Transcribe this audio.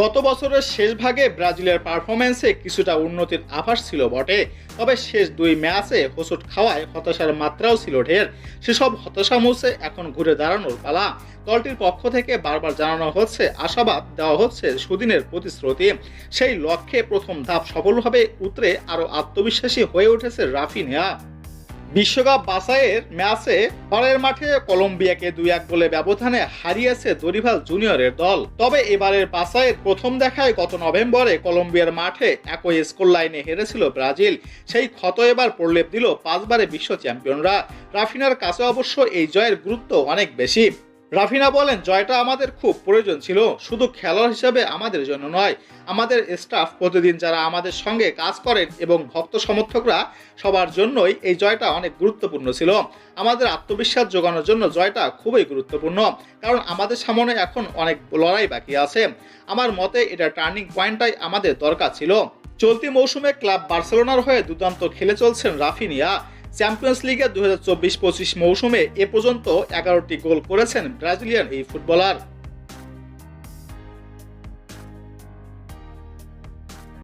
গত বছরের শেষ ভাগে ব্রাজিলের পারফরম্যান্সে কিছুটা উন্নতির আভাস ছিল বটে, তবে শেষ দুই ম্যাচে হোঁচট খাওয়ায় হতাশার মাত্রাও ছিল ঢের। সেসব হতাশা মুছে এখন ঘুরে দাঁড়ানোর পালা। দলটির পক্ষ থেকে বারবার জানানো হচ্ছে, আশাবাদ দেওয়া হচ্ছে সুদিনের প্রতিশ্রুতি। সেই লক্ষ্যে প্রথম ধাপ সফলভাবে উতরে আরও আত্মবিশ্বাসী হয়ে উঠেছে রাফিনিয়া। বিশ্বকাপ বাছাইয়ের ম্যাচে পরের মাঠে কলম্বিয়াকে 2-1 গোলে ব্যবধানে হারিয়েছে দরিভাল জুনিয়রের দল। তবে এবারের বাছাইয়ের প্রথম দেখায় গত নভেম্বরে কলম্বিয়ার মাঠে একই স্কোর লাইনে হেরেছিল ব্রাজিল। সেই ক্ষত এবার প্রলেপ দিল 5 বারে বিশ্ব চ্যাম্পিয়নরা। রাফিনার কাছে অবশ্য এই জয়ের গুরুত্ব অনেক বেশি। রাফিনা বলেন, জয়টা আমাদের খুব প্রয়োজন ছিল, শুধু খেলোয়াড় হিসেবে আমাদের জন্য নয়, আমাদের স্টাফ, প্রতিদিন যারা আমাদের সঙ্গে কাজ করেন এবং ভক্ত সমর্থকরা, সবার জন্যই এই জয়টা অনেক গুরুত্বপূর্ণ ছিল। আমাদের আত্মবিশ্বাস জোগানোর জন্য জয়টা খুবই গুরুত্বপূর্ণ, কারণ আমাদের সামনে এখন অনেক লড়াই বাকি আছে। আমার মতে এটা টার্নিং পয়েন্টটাই আমাদের দরকার ছিল। চলতি মৌসুমে ক্লাব বার্সেলোনার হয়ে দুর্দান্ত খেলে চলছেন রাফিনিয়া। চ্যাম্পিয়ন্স লিগে 2024-25 মৌসুমে এ পর্যন্ত 11টি গোল করেছেন ব্রাজিলিয়ান এই ফুটবলার।